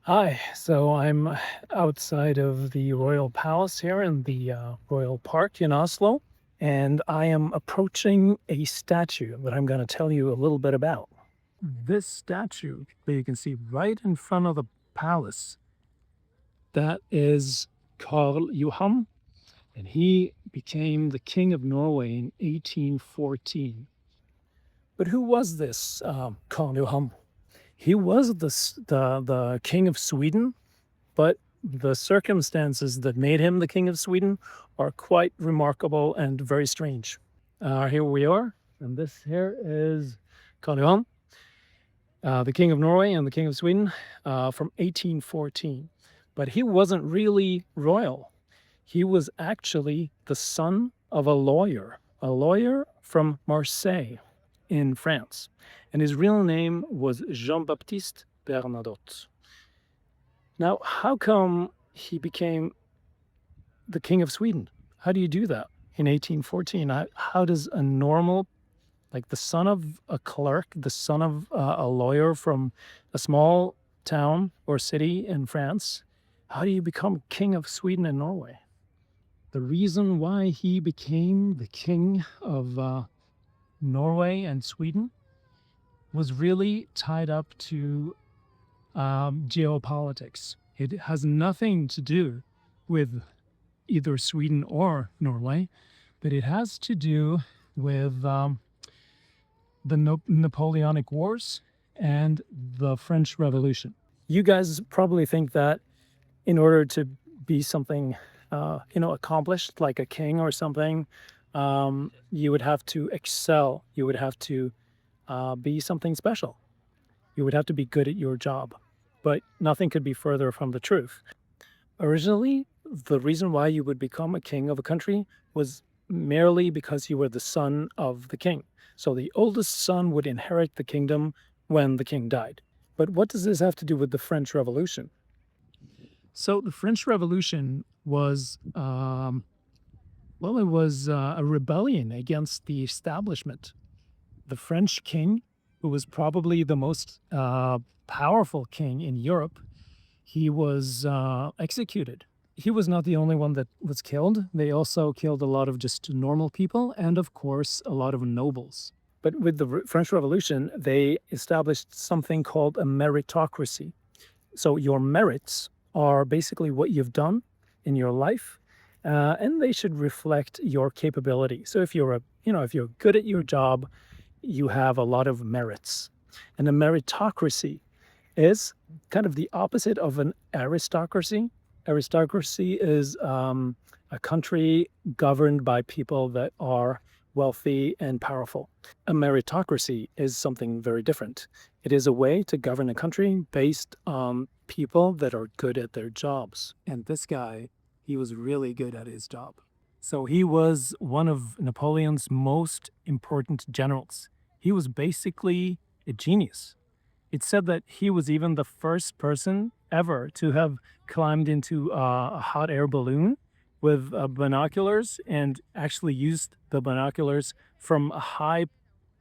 Hi, so I'm outside of the Royal Palace here in the Royal Park in Oslo, and I am approaching a statue that I'm going to tell you a little bit about. This statue that you can see right in front of the palace, that is Karl Johan, and he became the King of Norway in 1814. But who was this Karl Johan? He was the King of Sweden. But the circumstances that made him the King of Sweden are quite remarkable and very strange. Here we are, and this here is Karl Johan, the King of Norway and the King of Sweden from 1814. But he wasn't really royal. He was actually the son of a lawyer from Marseille in France. And his real name was Jean-Baptiste Bernadotte. Now, how come he became the King of Sweden? How do you do that in 1814? How does a normal, like the son of a clerk, the son of a lawyer from a small town or city in France, how do you become King of Sweden and Norway? The reason why he became the King of Norway and Sweden was really tied up to geopolitics. It has nothing to do with either Sweden or Norway, but it has to do with the Napoleonic Wars and the French Revolution. You guys probably think that in order to be something, accomplished, like a king or something, you would have to excel. You would have to be something special. You would have to be good at your job. But nothing could be further from the truth. Originally, the reason why you would become a king of a country was merely because you were the son of the king. So the oldest son would inherit the kingdom when the king died. But what does this have to do with the French Revolution? So the French Revolution was, it was a rebellion against the establishment. The French king, who was probably the most powerful king in Europe, he was executed. He was not the only one that was killed. They also killed a lot of just normal people and, of course, a lot of nobles. But with the French Revolution, they established something called a meritocracy. So your merits are basically what you've done in your life, and they should reflect your capability. So if if you're good at your job, you have a lot of merits. And a meritocracy is kind of the opposite of an aristocracy. Aristocracy is a country governed by people that are wealthy and powerful. A meritocracy is something very different. It is a way to govern a country based on people that are good at their jobs. And this guy, he was really good at his job. So he was one of Napoleon's most important generals. He was basically a genius. It's said that he was even the first person ever to have climbed into a hot air balloon with binoculars and actually used the binoculars from a high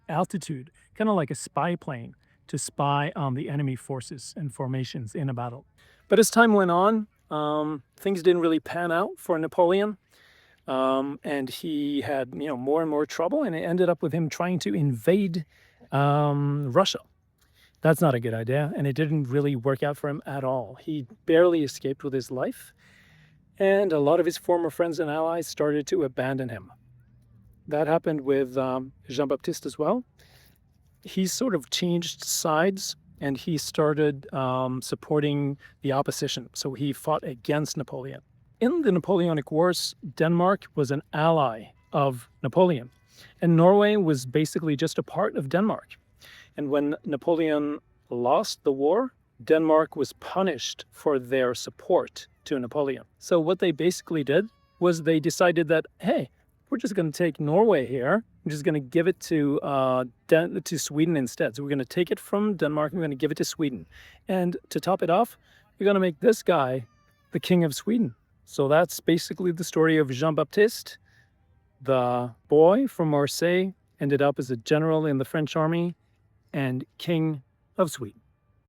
altitude, kind of like a spy plane, to spy on the enemy forces and formations in a battle. But as time went on, things didn't really pan out for Napoleon. And he had, more and more trouble, and it ended up with him trying to invade Russia. That's not a good idea, and it didn't really work out for him at all. He barely escaped with his life, and a lot of his former friends and allies started to abandon him. That happened with Jean-Baptiste as well. He sort of changed sides, and he started supporting the opposition. So he fought against Napoleon. In the Napoleonic Wars, Denmark was an ally of Napoleon, and Norway was basically just a part of Denmark. And when Napoleon lost the war, Denmark was punished for their support to Napoleon. So what they basically did was they decided that, hey, we're just going to take Norway here. We're just going to give it to Sweden instead. So we're going to take it from Denmark and we're going to give it to Sweden. And to top it off, we're going to make this guy the King of Sweden. So that's basically the story of Jean-Baptiste. The boy from Marseille ended up as a general in the French army and King of Sweden.